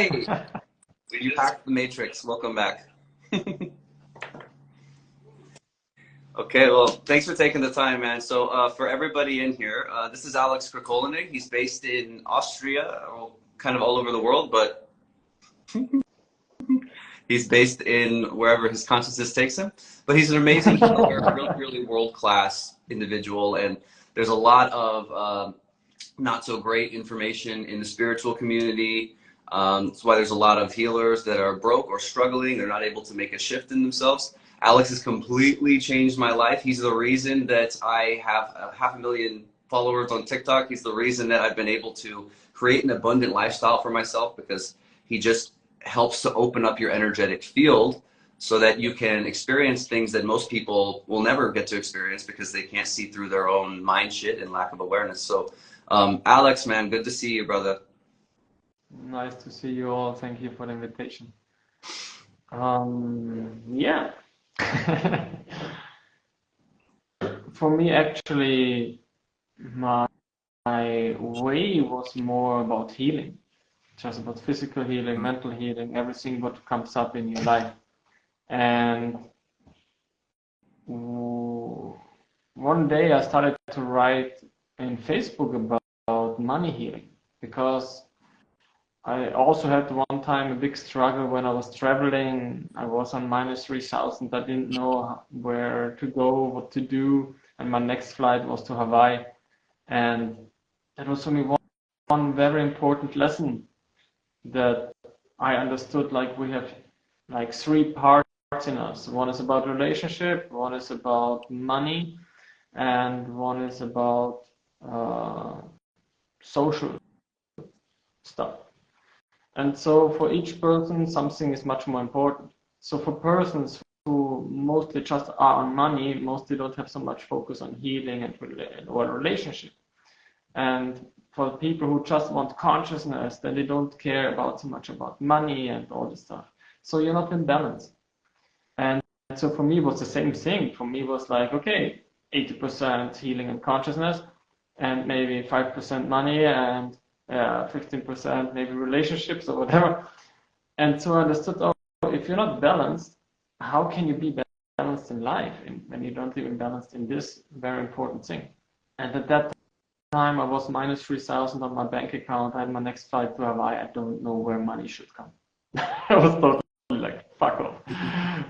Hey, you hacked the matrix. Welcome back. Okay, well, thanks for taking the time, man. So for everybody in here, this is Alex Krakolinig. He's based in Austria, kind of all over the world, but he's based in wherever his consciousness takes him. But he's an amazing healer, a really, really world-class individual. And there's a lot of not so great information in the spiritual community. That's why there's a lot of healers that are broke or struggling. They're not able to make a shift in themselves. Alex has completely changed my life. He's the reason that I have 500,000 followers on TikTok. He's the reason that I've been able to create an abundant lifestyle for myself, because he just helps to open up your energetic field so that you can experience things that most people will never get to experience because they can't see through their own mind shit and lack of awareness. So Alex, man, good to see you, brother. Nice to see you all. Thank you for the invitation. Yeah. For me, actually, my way was more about healing, just about physical healing, mental healing, everything what comes up in your life. And one day I started to write in Facebook about money healing, because I also had one time a big struggle when I was traveling. I was on -3,000. I didn't know where to go, what to do, and my next flight was to Hawaii. And that was for me one very important lesson, that I understood, like, we have like three parts in us. One is about relationship, one is about money, and one is about social stuff. And so for each person, something is much more important. So for persons who mostly just are on money, mostly don't have so much focus on healing or relationship. And for people who just want consciousness, then they don't care about so much about money and all this stuff. So you're not in balance. And so for me, it was the same thing. For me, it was like, okay, 80% healing and consciousness, and maybe 5% money, and 15% maybe relationships or whatever. And so I understood, oh, if you're not balanced, how can you be balanced in life when you don't even balanced in this very important thing? And at that time, I was -3,000 on my bank account. I had my next flight to Hawaii. I don't know where money should come. I was totally like, fuck off.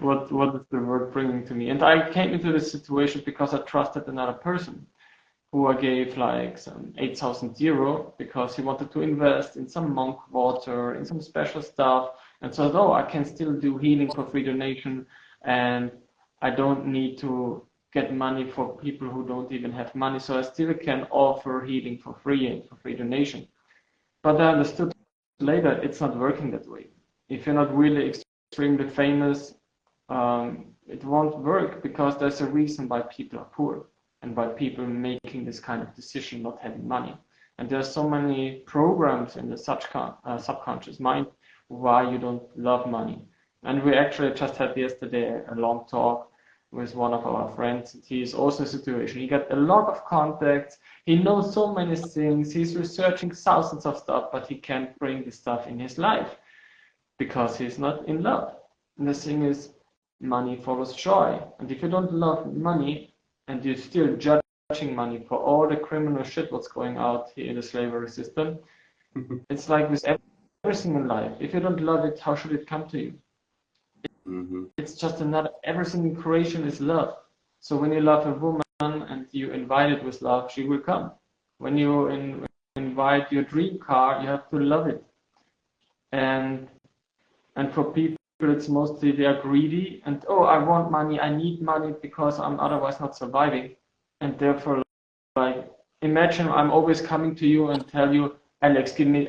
What is the world bringing to me? And I came into this situation because I trusted another person, who I gave like some 8,000 euro because he wanted to invest in some monk water, in some special stuff. And so, oh, I can still do healing for free donation, and I don't need to get money for people who don't even have money. So I still can offer healing for free and for free donation. But I understood later it's not working that way. If you're not really extremely famous, it won't work, because there's a reason why people are poor, and by people making this kind of decision, not having money. And there's so many programs in the subconscious mind why you don't love money. And we actually just had yesterday a long talk with one of our friends. He is also in a situation. He got a lot of contacts. He knows so many things. He's researching thousands of stuff, but he can't bring this stuff in his life because he's not in love. And the thing is, money follows joy. And if you don't love money, and you're still judging money for all the criminal shit what's going out here in the slavery system, it's like with everything in life. If you don't love it, how should it come to you? It's just another, everything in creation is love. So when you love a woman and you invite it with love, she will come. When you invite your dream car, you have to love it. And for people, it's mostly they are greedy and, oh, I want money, I need money because I'm otherwise not surviving. And therefore, like, imagine I'm always coming to you and tell you, Alex, give me,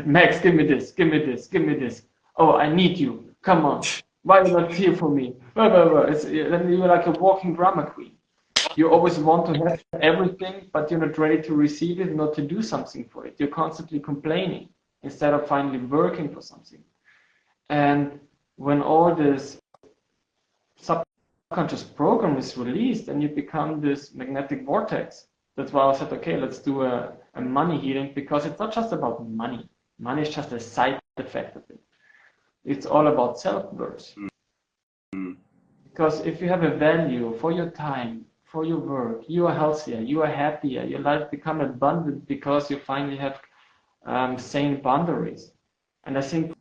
Max, give me this, give me this, give me this. Oh, I need you. Come on. Why are you not here for me? Then you're like a walking drama queen. You always want to have everything, but you're not ready to receive it, not to do something for it. You're constantly complaining instead of finally working for something. And when all this subconscious program is released, and you become this magnetic vortex. That's why I said, okay, let's do a money healing, because it's not just about money. Money is just a side effect of it. It's all about self-worth. Because if you have a value for your time, for your work, you are healthier, you are happier, your life become abundant because you finally have sane boundaries. And I think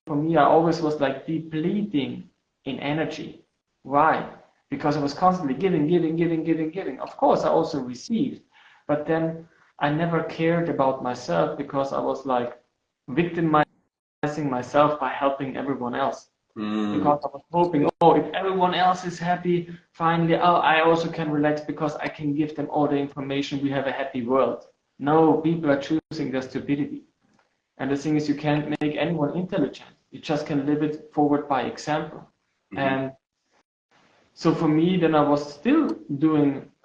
for me, I always was like depleting in energy. Why? Because I was constantly giving. Of course, I also received, but then I never cared about myself because I was like victimizing myself by helping everyone else. Because I was hoping, oh, if everyone else is happy, finally, oh, I also can relax because I can give them all the information. We have a happy world. No, people are choosing their stupidity. And the thing is, you can't make anyone intelligent. You just can live it forward by example. And so for me, then I was still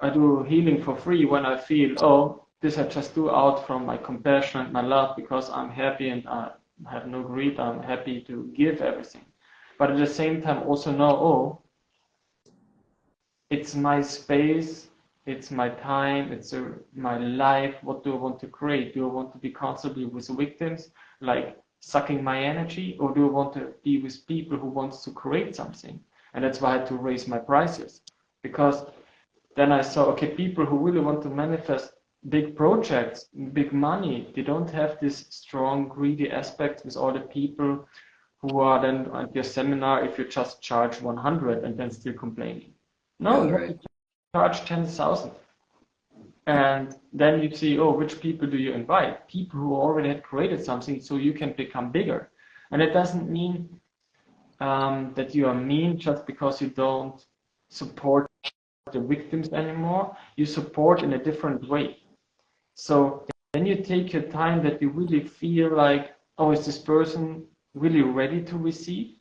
I do healing for free when I feel, oh, this I just do out from my compassion and my love because I'm happy and I have no greed. I'm happy to give everything. But at the same time also know, oh, it's my space, it's my time, it's my life. What do I want to create? Do I want to be constantly with victims, like sucking my energy, or do I want to be with people who wants to create something? And that's why I had to raise my prices, because then I saw, okay, people who really want to manifest big projects, big money, they don't have this strong greedy aspect with all the people who are then at your seminar if you just charge 100 and then still complaining. No, you have to charge 10,000. And then you see, oh, which people do you invite? People who already had created something so you can become bigger. And it doesn't mean that you are mean just because you don't support the victims anymore. You support in a different way. So then you take your time that you really feel like, oh, is this person really ready to receive?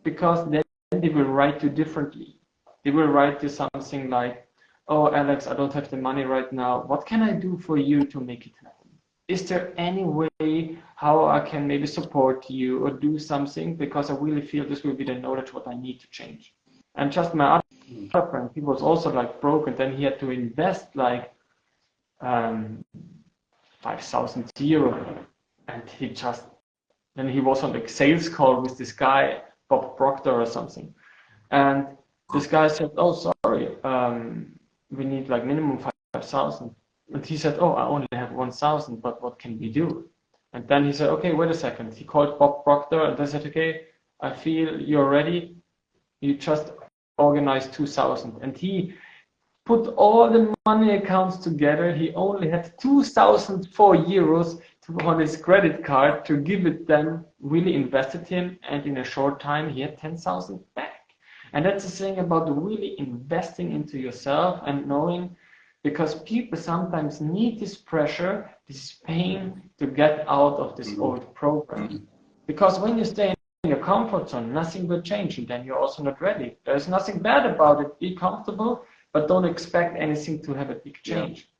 Because then they will write you differently. They will write you something like, oh, Alex, I don't have the money right now. What can I do for you to make it happen? Is there any way how I can maybe support you or do something? Because I really feel this will be the knowledge what I need to change. And just my other friend, he was also like broke, and then he had to invest like 5,000 euro, and then he was on a sales call with this guy, Bob Proctor or something, and this guy said, oh, sorry, we need like minimum 5,000. And he said, oh, I only have 1,000, but what can we do? And then he said, okay, wait a second. He called Bob Proctor and they said, okay, I feel you're ready. You just organize 2,000. And he put all the money accounts together. He only had 2,004 euros on his credit card to give it, then really invested him. And in a short time, he had 10,000 back. And that's the thing about really investing into yourself and knowing, because people sometimes need this pressure, this pain to get out of this old program. Because when you stay in your comfort zone, nothing will change, and then you're also not ready. There's nothing bad about it. Be comfortable, but don't expect anything to have a big change.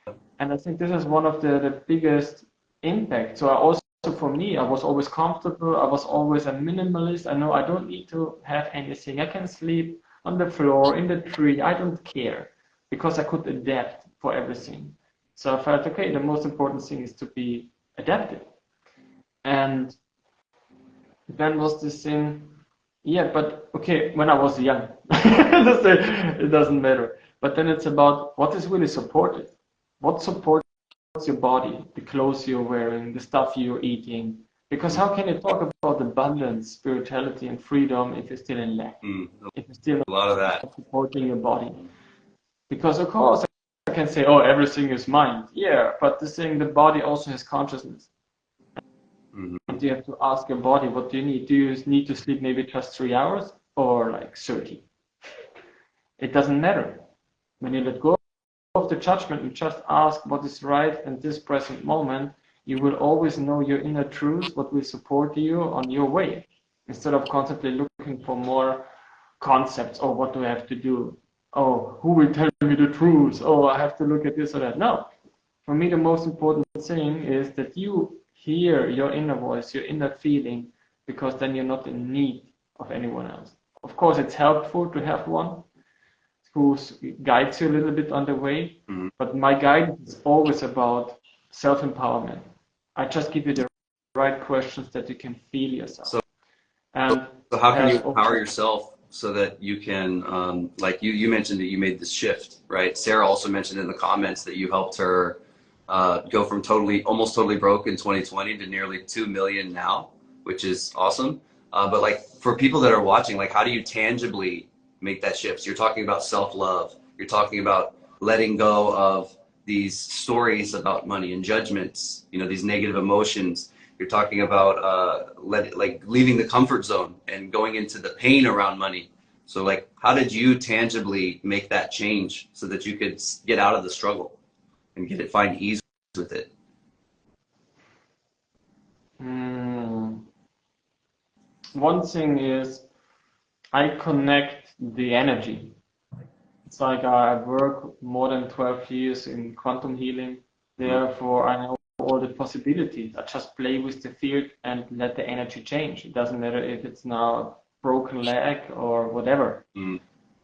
Yeah. And I think this is one of the biggest impacts. So I also, for me, I was always comfortable. I was always a minimalist. I know I don't need to have anything. I can sleep on the floor, in the tree. I don't care, because I could adapt for everything. So I felt, okay, the most important thing is to be adaptive. And then was this thing, yeah, but okay, when I was young, it doesn't matter. But then it's about what is really supported. What supports your body, the clothes you're wearing, the stuff you're eating. Because how can you talk about abundance, spirituality, and freedom if you're still in lack? If you're still a lot of that supporting your body. Because of course I can say, oh, everything is mind. Yeah, but the body also has consciousness. And you have to ask your body, what do you need? Do you need to sleep maybe just 3 hours or like 30? It doesn't matter. When you let go of the judgment and just ask what is right in this present moment, you will always know your inner truth, what will support you on your way, instead of constantly looking for more concepts. Oh, what do I have to do? Oh, who will tell me the truth? Oh, I have to look at this or that. No. For me, the most important thing is that you hear your inner voice, your inner feeling, because then you're not in need of anyone else. Of course, it's helpful to have one who guides you a little bit on the way, but my guidance is always about self-empowerment. I just give you the right questions that you can feel yourself. So, And so how can you empower yourself so that you can, like you mentioned that you made this shift, right? Sarah also mentioned in the comments that you helped her go from almost totally broke in 2020 to nearly 2 million now, which is awesome. But like for people that are watching, like how do you tangibly make that shift? You're talking about self-love. You're talking about letting go of these stories about money and judgments, you know, these negative emotions. You're talking about like leaving the comfort zone and going into the pain around money. So like, how did you tangibly make that change so that you could get out of the struggle and find ease with it? One thing is I connect the energy. It's like I work more than 12 years in quantum healing. Therefore, I know all the possibilities. I just play with the field and let the energy change. It doesn't matter if it's now a broken leg or whatever.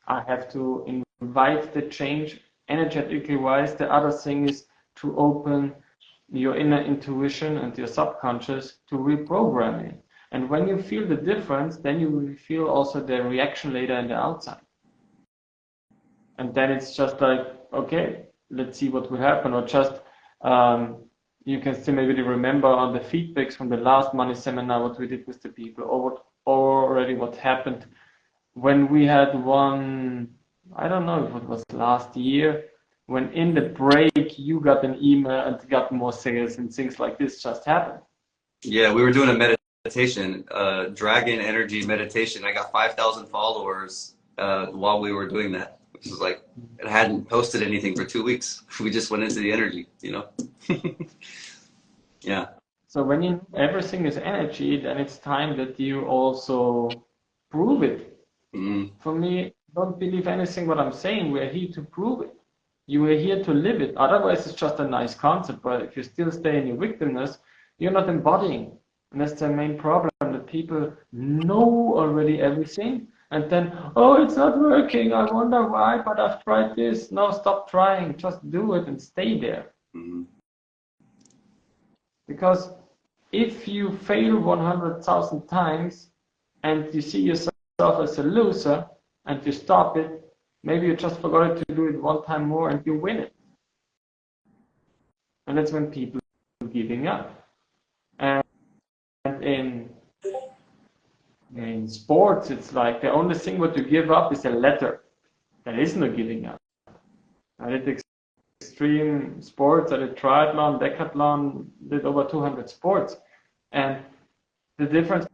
I have to invite the change energetically wise. The other thing is to open your inner intuition and your subconscious to reprogram it. And when you feel the difference, then you will feel also the reaction later in the outside. And then it's just like, okay, let's see what will happen. Or just, you can still maybe remember on the feedbacks from the last money seminar, what we did with the people, or what happened when we had one, I don't know if it was last year, when in the break you got an email and got more sales and things like this just happened. Yeah, we were doing a meditation, dragon energy meditation. I got 5,000 followers while we were doing that. Which is like, it hadn't posted anything for 2 weeks. We just went into the energy, you know? Yeah. So when you know everything is energy, then it's time that you also prove it. For me, don't believe anything what I'm saying. We're here to prove it. You are here to live it. Otherwise, it's just a nice concept. But if you still stay in your victimness, you're not embodying. And that's the main problem, that people know already everything. And then, oh, it's not working. I wonder why, but I've tried this. No, stop trying. Just do it and stay there. Because if you fail 100,000 times and you see yourself as a loser and you stop it, maybe you just forgot to do it one time more and you win it. And that's when people are giving up. And in sports, it's like the only thing what you give up is a letter. There is no giving up. I did extreme sports, I did triathlon, decathlon, did over 200 sports. And the difference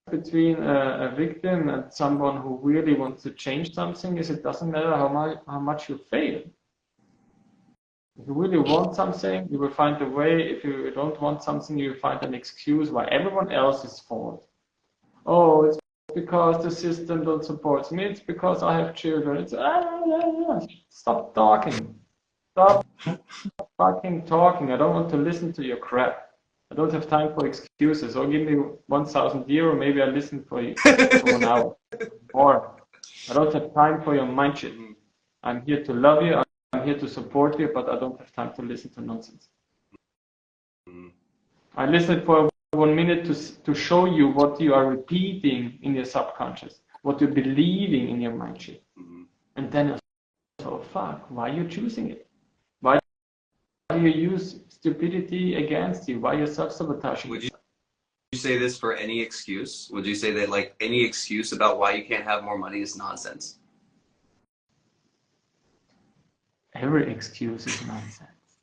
between a victim and someone who really wants to change something is it doesn't matter how much you fail. If you really want something, you will find a way. If you don't want something, you will find an excuse why everyone else is fault. Oh, it's because the system don't support me. It's because I have children. It's Stop talking. Stop fucking talking. I don't want to listen to your crap. I don't have time for excuses. Or give me 1,000 euro, maybe I listen for you for 1 hour. Or I don't have time for your mind shit. I'm here to love you. I'm here to support you, but I don't have time to listen to nonsense. I listened for 1 minute to show you what you are repeating in your subconscious, what you're believing in your mind shit. And then, oh fuck, why are you choosing it? Why do you use stupidity against you? Why are you self-sabotaging? Would you say this for any excuse? Would you say that like any excuse about why you can't have more money is nonsense? Every excuse is nonsense.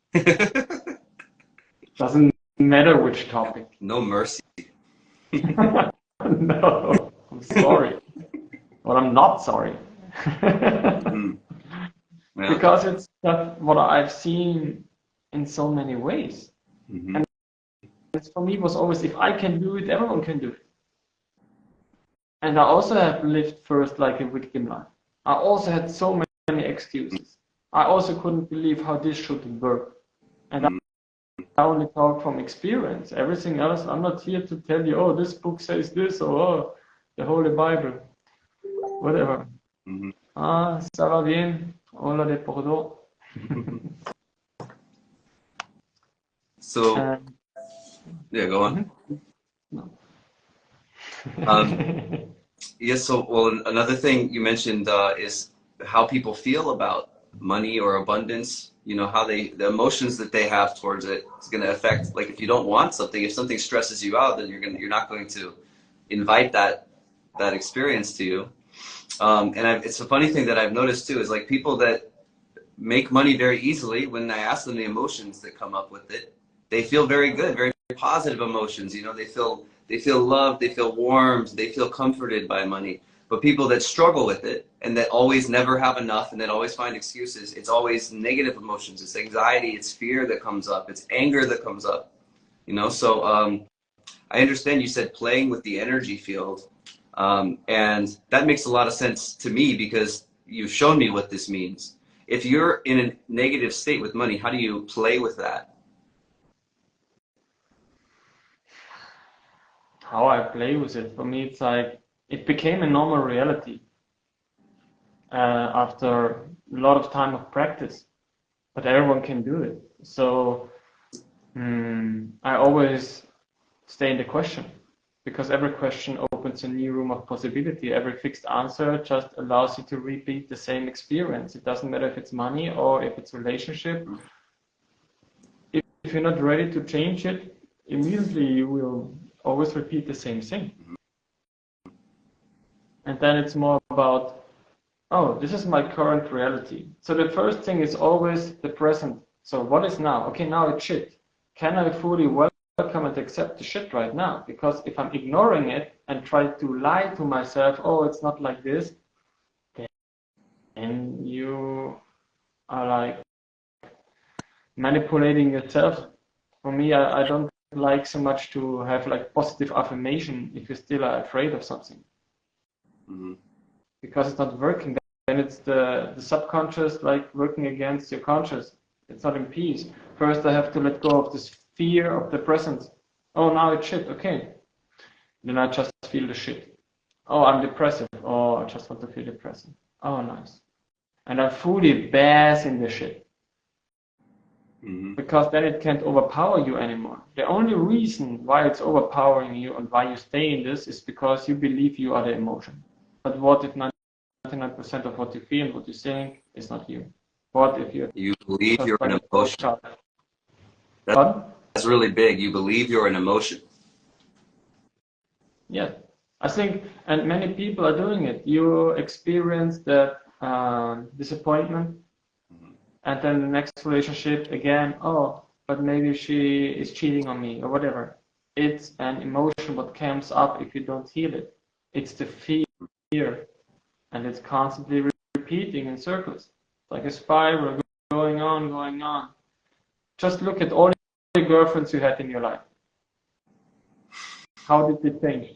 Doesn't matter which topic. No mercy. No, I'm sorry. But I'm not sorry. Yeah. Because it's what I've seen in so many ways. And for me was always, if I can do it, everyone can do it. And I also have lived first like a victim life. I also had so many excuses. I also couldn't believe how this should work. And I only talk from experience. Everything else, I'm not here to tell you, oh, this book says this, or oh, the Holy Bible, whatever. Ah, ça va bien. Hola de Bordeaux. So, yeah, go on. No. Yes. So, well, another thing you mentioned is how people feel about money or abundance. You know, how the emotions that they have towards it is going to affect. Like, if you don't want something, if something stresses you out, then you're not going to invite that experience to you. It's a funny thing that I've noticed too is like people that make money very easily. When I ask them the emotions that come up with it, they feel very good, very positive emotions. You know, they feel loved, they feel warmed, they feel comforted by money. But people that struggle with it and that always never have enough and that always find excuses, it's always negative emotions. It's anxiety, it's fear that comes up, it's anger that comes up. You know, so I understand you said playing with the energy field, and that makes a lot of sense to me because you've shown me what this means. If you're in a negative state with money, how do you play with that? How I play with it, for me, it's like it became a normal reality after a lot of time of practice, but everyone can do it. So I always stay in the question because every question opens a new room of possibility. Every fixed answer just allows you to repeat the same experience. It doesn't matter if it's money or if it's relationship. If you're not ready to change it, immediately you will always repeat the same thing. And then it's more about, oh, this is my current reality. So the first thing is always the present. So what is now? Okay, now it's shit. Can I fully welcome and accept the shit right now? Because if I'm ignoring it and try to lie to myself, oh, it's not like this, then you are like manipulating yourself. For me, I don't like so much to have like positive affirmation if you still are afraid of something. Mm-hmm. Because it's not working. Then it's the subconscious like working against your conscious. It's not in peace. First, I have to let go of this fear of the present. Oh, now it's shit. Okay. Then I just feel the shit. Oh, I'm depressive. Oh, I just want to feel depressive. Oh, nice. And I fully bask in the shit. Mm-hmm. Because then it can't overpower you anymore. The only reason why it's overpowering you and why you stay in this is because you believe you are the emotion. But what if 99% of what you feel and what you think is not you? What if you believe you're an emotion? That's really big. You believe you're an emotion. Yeah, I think, and many people are doing it. You experience that disappointment, and then the next relationship again. Oh, but maybe she is cheating on me or whatever. It's an emotion what comes up if you don't heal it. It's the fear, and it's constantly repeating in circles, like a spiral going on, going on. Just look at all the girlfriends you had in your life. How did they change?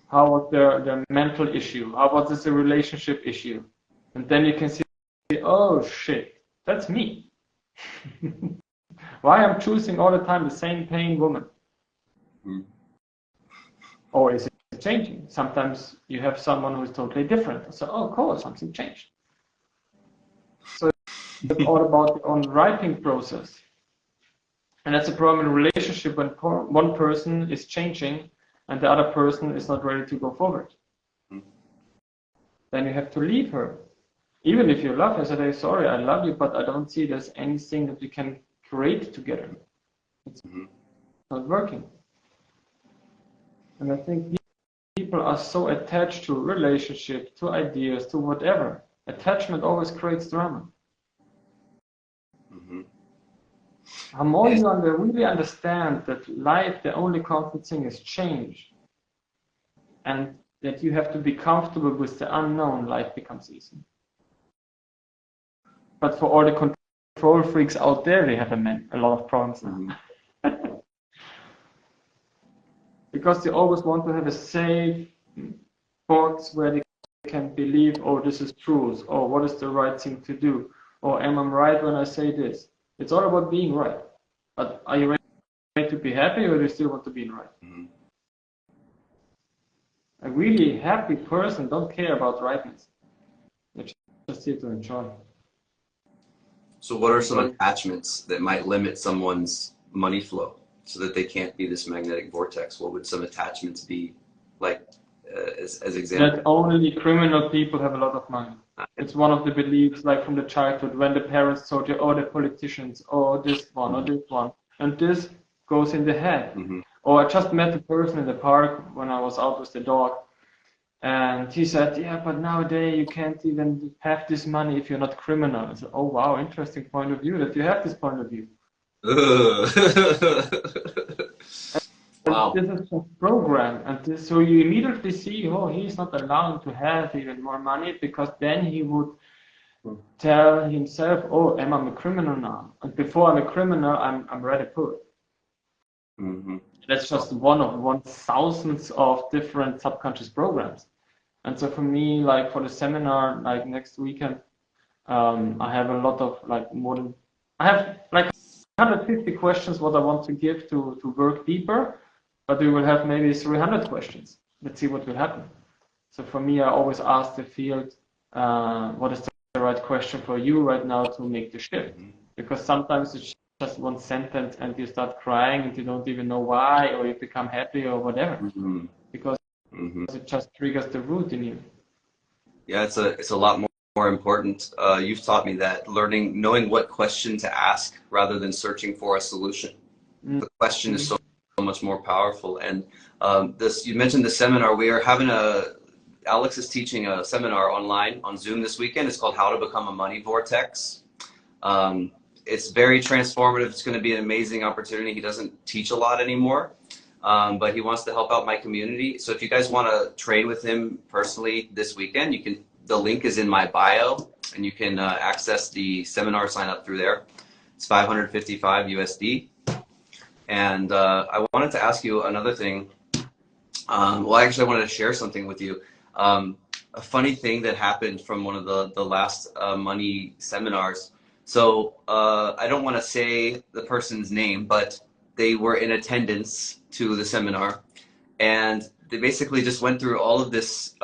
How was their mental issue? How was the relationship issue? And then you can see, oh shit, that's me. Why I'm choosing all the time the same paying woman? Or is it changing? Sometimes you have someone who is totally different. So, oh, cool, something changed. So it's all about the unwrapping process. And that's a problem in a relationship when one person is changing and the other person is not ready to go forward. Then you have to leave her. Even if you love her, say, sorry, I love you, but I don't see there's anything that we can create together. It's not working. And I think people are so attached to relationship, to ideas, to whatever. Attachment always creates drama. The more you really understand that life, the only constant thing is change, and that you have to be comfortable with the unknown, life becomes easy. But for all the control freaks out there, they have a lot of problems now. Because they always want to have a safe box where they can believe, oh, this is truth, or what is the right thing to do, or am I right when I say this? It's all about being right. But are you ready to be happy, or do you still want to be right? A really happy person don't care about rightness. They're just here to enjoy. So what are some attachments that might limit someone's money flow? so that they can't be this magnetic vortex? What would some attachments be, like as examples? That only criminal people have a lot of money. It's one of the beliefs, like from the childhood, when the parents told you, oh, the politicians, oh, this one, or this one, and this goes in the head. Or I just met a person in the park when I was out with the dog, and he said, yeah, but nowadays you can't even have this money if you're not criminal. I said, oh, wow, interesting point of view that you have this point of view. Wow. This is just program, and this, so you immediately see, oh, he's not allowed to have even more money, because then he would tell himself, oh, am I a criminal now? And before I'm a criminal, I'm already poor. That's just one of 1,000 of different subconscious programs. And so for me, like for the seminar, like next weekend, I have a lot of I have like 150 questions what I want to give to work deeper, but we will have maybe 300 questions. Let's see what will happen. So for me, I always ask the field, what is the right question for you right now to make the shift? Because sometimes it's just one sentence and you start crying and you don't even know why, or you become happy or whatever, because it just triggers the root in you. Yeah, it's a lot more important. You've taught me that, knowing what question to ask rather than searching for a solution. The question is so much more powerful. And you mentioned the seminar. We are having Alex is teaching a seminar online on Zoom this weekend. It's called How to Become a Money Vortex. It's very transformative. It's going to be an amazing opportunity. He doesn't teach a lot anymore, but he wants to help out my community. So if you guys want to train with him personally this weekend, the link is in my bio, and you can access the seminar, sign up through there. It's $555 USD. And I wanted to ask you another thing. Well, actually, I wanted to share something with you. A funny thing that happened from one of the last money seminars. So I don't want to say the person's name, but they were in attendance to the seminar, and they basically just went through all of this,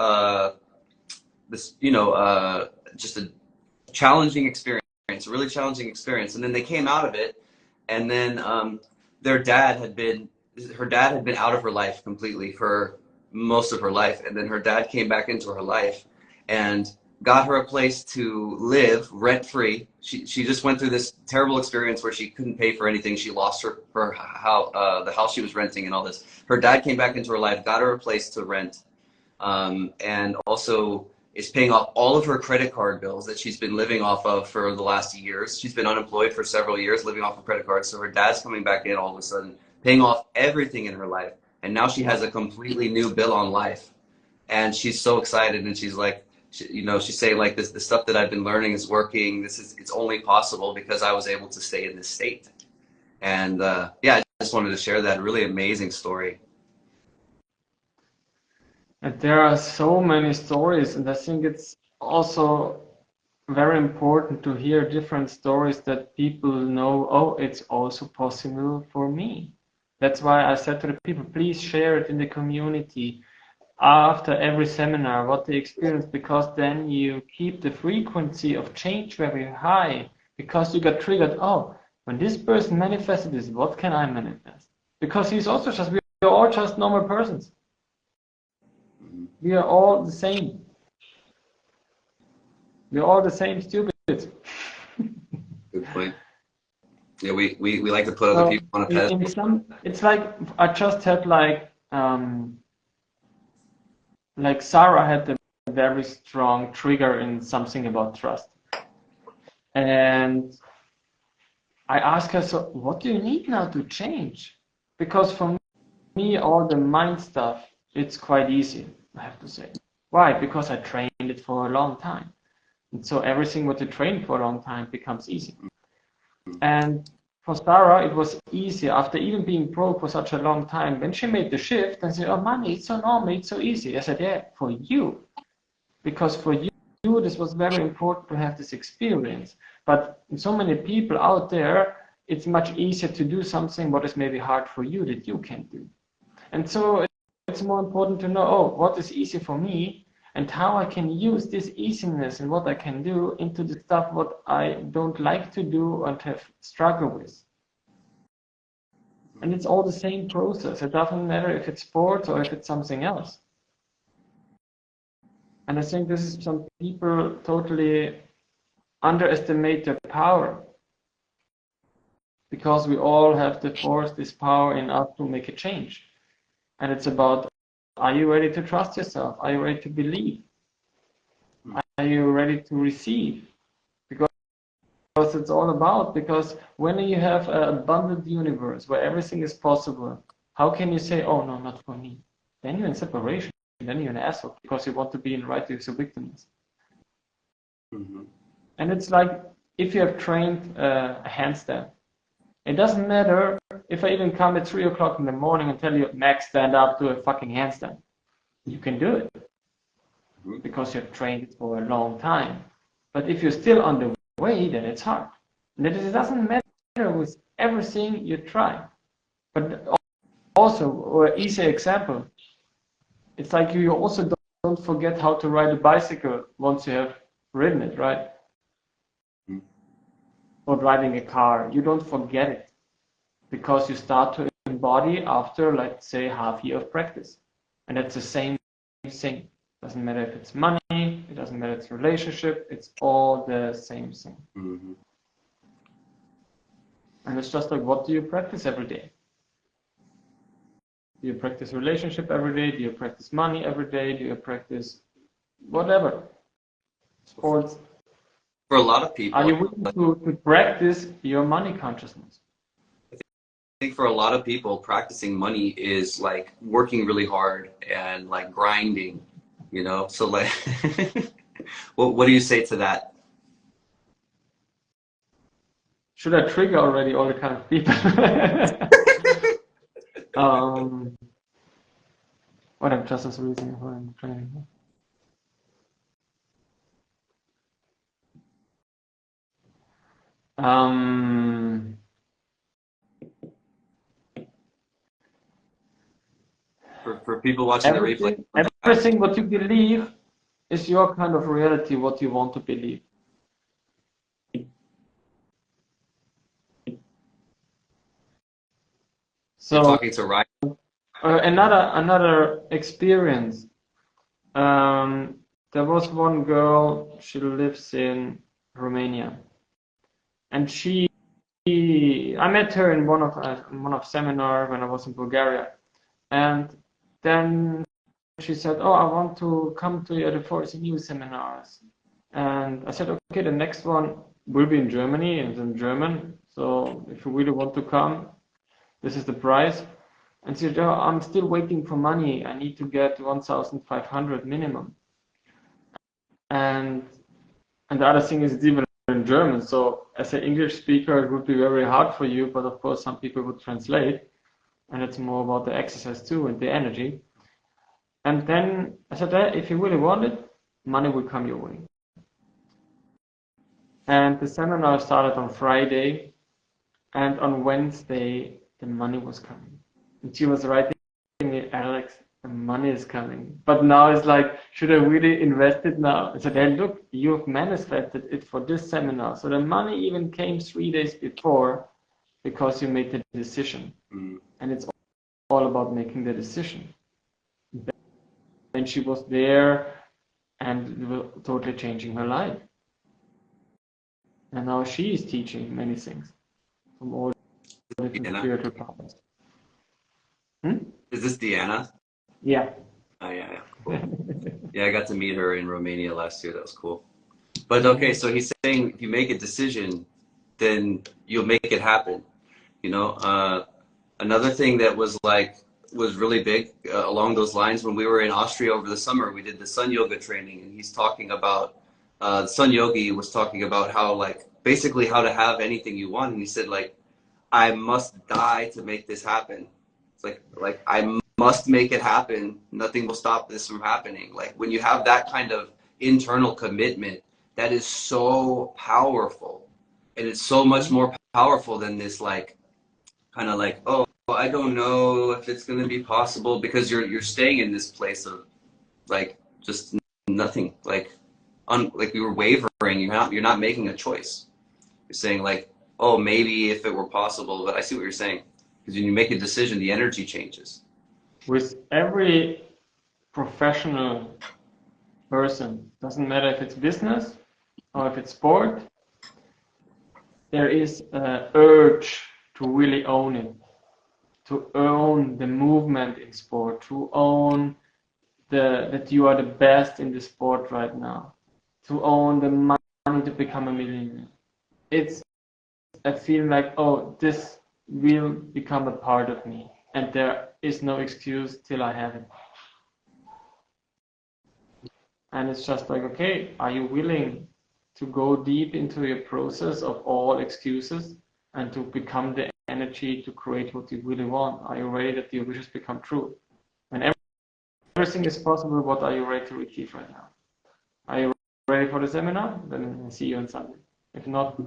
just a challenging experience, a really challenging experience. And then they came out of it, and then her dad had been out of her life completely for most of her life. And then her dad came back into her life and got her a place to live rent-free. She just went through this terrible experience where she couldn't pay for anything. She lost the house she was renting and all this. Her dad came back into her life, got her a place to rent, and also is paying off all of her credit card bills that she's been living off of for the last years. She's been unemployed for several years, living off of credit cards. So her dad's coming back in all of a sudden, paying off everything in her life. And now she has a completely new bill on life. And she's so excited. And she's like, she's saying like the stuff that I've been learning is working. It's only possible because I was able to stay in this state. And yeah, I just wanted to share that really amazing story. And there are so many stories, and I think it's also very important to hear different stories that people know, oh, it's also possible for me. That's why I said to the people, please share it in the community after every seminar, what they experience, because then you keep the frequency of change very high, because you got triggered, oh, when this person manifested this, what can I manifest? Because we're all just normal persons. We are all the same. We're all the same stupid. Good point. Yeah, we like to put other people on a pedestal. It's like I just had like Sarah had a very strong trigger in something about trust. And I asked her, so what do you need now to change? Because for me, all the mind stuff, it's quite easy, I have to say. Why? Because I trained it for a long time. And so everything what you train for a long time becomes easy. And for Sarah, it was easy after even being broke for such a long time. When she made the shift and said, oh, money, it's so normal, it's so easy. I said, yeah, for you. Because for you, this was very important to have this experience. But so many people out there, it's much easier to do something what is maybe hard for you that you can do. And so it's more important to know, oh, what is easy for me and how I can use this easiness and what I can do into the stuff what I don't like to do and have struggled with. And it's all the same process. It doesn't matter if it's sports or if it's something else. And I think this is some people totally underestimate their power, because we all have the force, this power in us to make a change. And it's about, are you ready to trust yourself? Are you ready to believe? Are you ready to receive? Because it's all about, because when you have an abundant universe where everything is possible, how can you say, oh no, not for me? Then you're in separation. Then you're an asshole because you want to be in right with your victims. And it's like, if you have trained a handstand, it doesn't matter if I even come at 3 o'clock in the morning and tell you, Max, stand up, do a fucking handstand. You can do it because you've trained it for a long time. But if you're still on the way, then it's hard. And it doesn't matter with everything you try. But also, or an easy example, it's like you also don't forget how to ride a bicycle once you have ridden it, right? Or driving a car. You don't forget it because you start to embody after, let's say, half year of practice. And that's the same thing. Doesn't matter if it's money, it doesn't matter if it's relationship, it's all the same thing. And it's just like, what do you practice every day? Do you practice relationship every day? Do you practice money every day? Do you practice whatever? Sports. For a lot of people, are you willing to practice your money consciousness? I think for a lot of people, practicing money is like working really hard and like grinding, you know? So like, what do you say to that? Should I trigger already all the kind of people? What I'm just as reason for training. For people watching the replay, everything what you believe is your kind of reality, what you want to believe. So you're talking to Ryan. Another experience. There was one girl. She lives in Romania, and I met her in one of seminar when I was in Bulgaria, and then she said, "Oh, I want to come to the Force New seminars," and I said, "Okay, the next one will be in Germany and in German. So if you really want to come, this is the price." And she said, "Oh, I'm still waiting for money. I need to get 1,500 minimum." And the other thing is it's even in German. So as an English speaker, it would be very hard for you. But of course, some people would translate, and it's more about the exercise too and the energy. And then I said, if you really want it, money will come your way. And the seminar started on Friday, and on Wednesday the money was coming. And she was writing me, "Alex, the money is coming." But now it's like, should I really invest it now? I said, "Hey, look, you've manifested it for this seminar." So the money even came 3 days before because you made the decision. And it's all about making the decision. And she was there and it was totally changing her life. And now she is teaching many things from all different spiritual paths. Is this Deanna? Yeah. Oh, yeah, cool. Yeah, I got to meet her in Romania last year. That was cool. But okay, so he's saying if you make a decision, then you'll make it happen. You know, another thing that was really big along those lines, when we were in Austria over the summer, we did the sun yoga training, and he's talking about Sun Yogi was talking about how basically how to have anything you want, and he said I must die to make this happen. It's like I must make it happen. Nothing will stop this from happening. Like when you have that kind of internal commitment, that is so powerful, and it's so much more powerful than this kind of oh, I don't know if it's going to be possible, because you're staying in this place of just nothing, you were wavering. You're not making a choice. You're saying oh, maybe if it were possible. But I see what you're saying. Because when you make a decision, the energy changes. With every professional person, doesn't matter if it's business or if it's sport, there is an urge to really own it, to own the movement in sport, to own that you are the best in the sport right now, to own the money to become a millionaire. I feel like, oh, this will become a part of me, and there is no excuse till I have it. And it's just like, okay, are you willing to go deep into your process of all excuses and to become the energy to create what you really want? Are you ready that your wishes become true? When everything is possible, what are you ready to achieve right now? Are you ready for the seminar? Then I'll see you on Sunday. If not,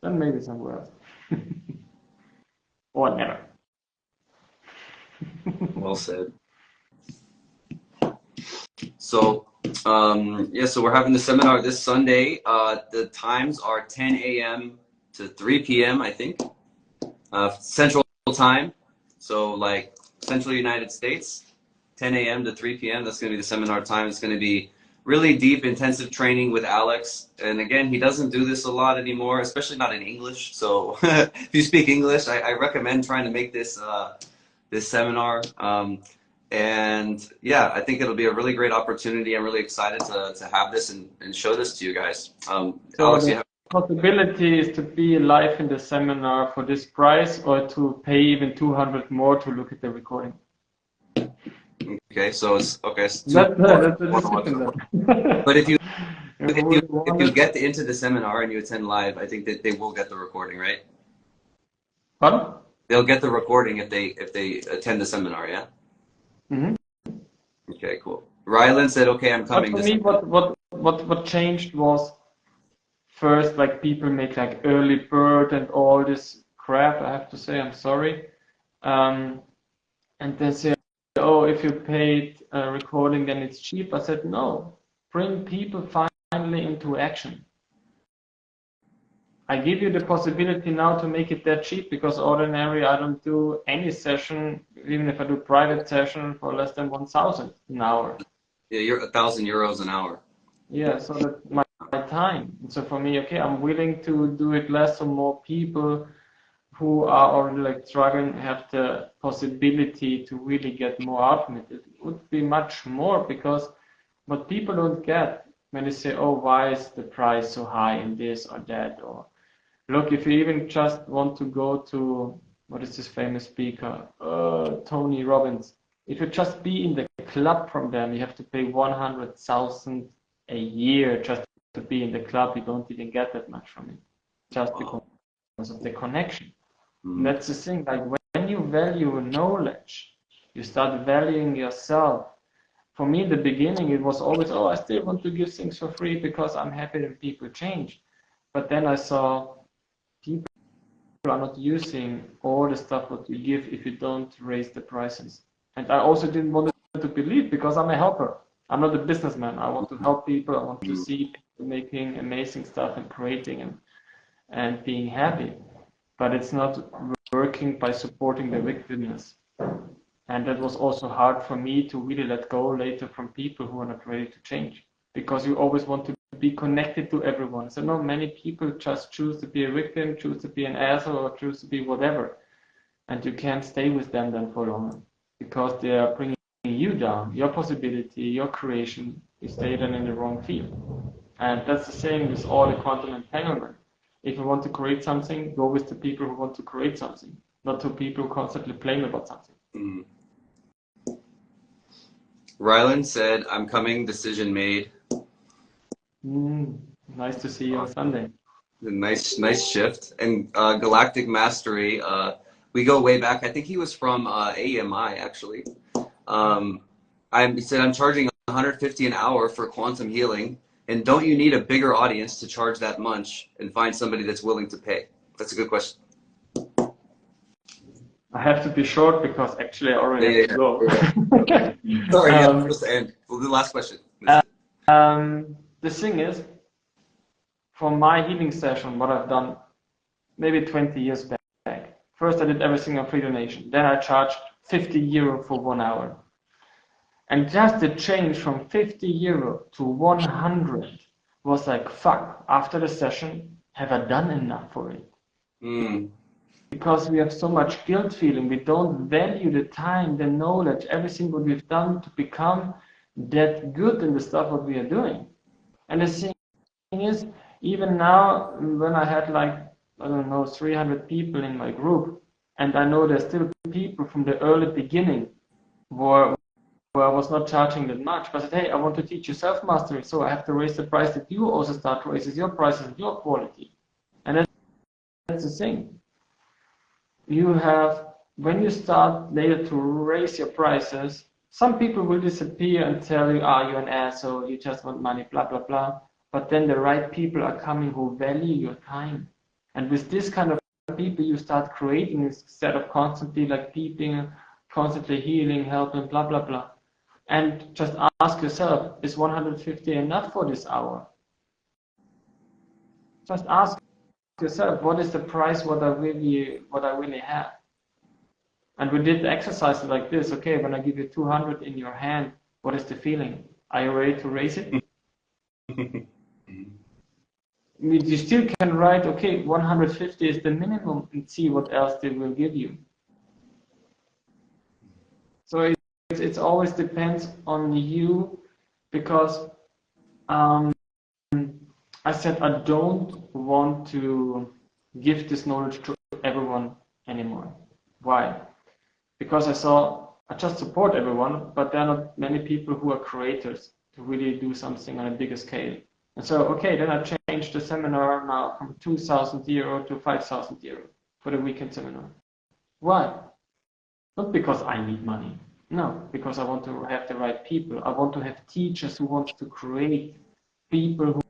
then maybe somewhere else. Or never. Well said. So, so we're having the seminar this Sunday. The times are 10 a.m. to 3 p.m., I think, Central Time. So, like Central United States, 10 a.m. to 3 p.m. That's going to be the seminar time. It's going to be really deep, intensive training with Alex. And again, he doesn't do this a lot anymore, especially not in English. So, if you speak English, I recommend trying to make this this seminar. And yeah, I think it'll be a really great opportunity. I'm really excited to have this and show this to you guys. So Alex, the possibility is to be live in the seminar for this price, or to pay even 200 more to look at the recording. Okay, so it's okay. It's That's a decision then. But if you If if you get into the seminar and you attend live, I think that they will get the recording, right? Pardon? They'll get the recording if they attend the seminar, yeah? Mm-hmm. Okay, cool. Rylan said, okay, I'm coming. But for me, what changed was, first, like, people make like early bird and all this crap. I have to say, I'm sorry. And they say, oh, if you paid a recording, then it's cheap. I said, no, bring people finally into action. I give you the possibility now to make it that cheap, because ordinary I don't do any session, even if I do private session, for less than 1,000 an hour. Yeah, you're 1,000 euros an hour. Yeah, so that's my time. And so for me, okay, I'm willing to do it less, so more people who are already like struggling have the possibility to really get more out of it. It would be much more, because what people don't get when they say, oh, why is the price so high in this or that, or look, if you even just want to go to, what is this famous speaker, Tony Robbins, if you just be in the club from them, you have to pay 100,000 a year just to be in the club. You don't even get that much from it, just because of the connection. And that's the thing, like, when you value knowledge, you start valuing yourself. For me, in the beginning, it was always, oh, I still want to give things for free because I'm happy that people change. But then I saw people are not using all the stuff that you give if you don't raise the prices. And I also didn't want to believe, because I'm a helper. I'm not a businessman. I want to help people. I want to see people making amazing stuff and creating and being happy. But it's not working by supporting the wickedness. And that was also hard for me to really let go later from people who are not ready to change, because you always want to be connected to everyone. So no, many people just choose to be a victim, choose to be an asshole, or choose to be whatever. And you can't stay with them then for long, because they are bringing you down, your possibility, your creation. You stay then in the wrong field. And that's the same with all the quantum entanglement. If you want to create something, go with the people who want to create something, not to people who constantly blame about something. Rylan said, I'm coming, decision made. Nice to see you on Sunday. Nice shift. And Galactic Mastery, we go way back. I think he was from AMI, actually. He said, I'm charging 150 an hour for quantum healing. And don't you need a bigger audience to charge that much and find somebody that's willing to pay? That's a good question. I have to be short, because actually I already have to go. Sorry, I'm supposed to end. Well, the last question. The thing is, for my healing session, what I've done maybe 20 years back, First, I did everything on free donation. Then I charged 50 euro for 1 hour. And just the change from 50 euro to 100 was like, fuck, after the session, have I done enough for it? Mm. Because we have so much guilt feeling. We don't value the time, the knowledge, everything what we've done to become that good in the stuff what we are doing. And the thing is, even now, when I had like, I don't know, 300 people in my group, and I know there's still people from the early beginning where I was not charging that much, but I said, hey, I want to teach you self-mastery, so I have to raise the price that you also start raises your prices and your quality. And that's the thing. You have, when you start later to raise your prices, some people will disappear and tell you, you're an asshole, you just want money, blah, blah, blah. But then the right people are coming who value your time. And with this kind of people, you start creating instead of constantly like peeping, constantly healing, helping, blah, blah, blah. And just ask yourself, is 150 enough for this hour? Just ask yourself, what is the price what I really have? And we did exercises like this. Okay, when I give you 200 in your hand, what is the feeling? Are you ready to raise it? You still can write, okay, 150 is the minimum, and see what else they will give you. So it always depends on you, because I said I don't want to give this knowledge to everyone anymore. Why? Because I just support everyone, but there are not many people who are creators to really do something on a bigger scale. And so, okay, then I changed the seminar now from 2,000 euro to 5,000 euro for the weekend seminar. Why? Not because I need money. No, because I want to have the right people. I want to have teachers who want to create, people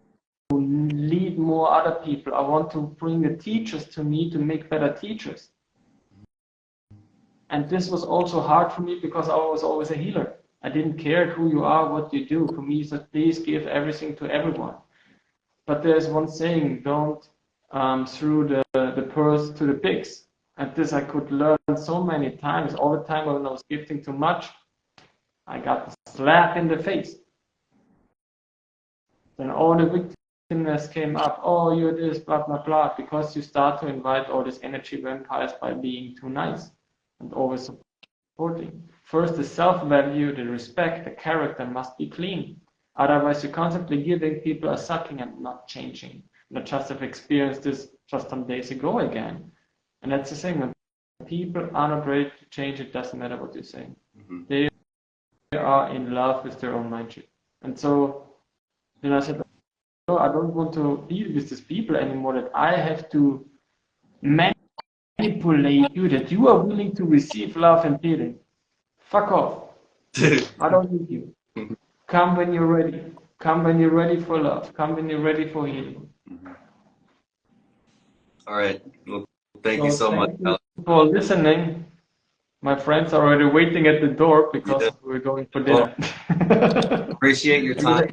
who lead more other people. I want to bring the teachers to me to make better teachers. And this was also hard for me because I was always a healer. I didn't care who you are, what you do. For me, it's just please give everything to everyone. But there's one saying, don't throw the purse to the pigs. And this I could learn so many times. All the time when I was gifting too much, I got a slap in the face. Then all the victimness came up. Oh, you're this, blah, blah, blah. Because you start to invite all these energy vampires by being too nice and always supporting. First, the self-value, the respect, the character must be clean. Otherwise, you're constantly giving, people are sucking and not changing. And I just have experienced this just some days ago again. And that's the thing, when people are not ready to change, it doesn't matter what you say. Mm-hmm. They are in love with their own mindset. And so, then I said, no, I don't want to deal with these people anymore, that I have to manipulate you, that you are willing to receive love and healing. Fuck off. I don't need you. Come when you're ready. Come when you're ready for love. Come when you're ready for healing. All right. Well, thank you so much, Alex, for listening. My friends are already waiting at the door because we're going for dinner. Well, appreciate your time.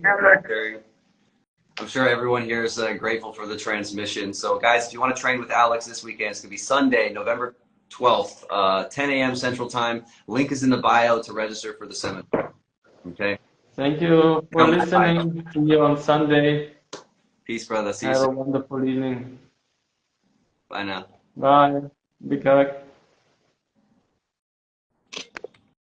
I'm sure everyone here is grateful for the transmission. So, guys, if you want to train with Alex this weekend, it's going to be Sunday, November 12th, 10 a.m. Central Time. Link is in the bio to register for the seminar. Okay. Thank you for listening. See you on Sunday. Peace, brother. See you soon. Have a wonderful evening. Bye now. Bye. Be correct.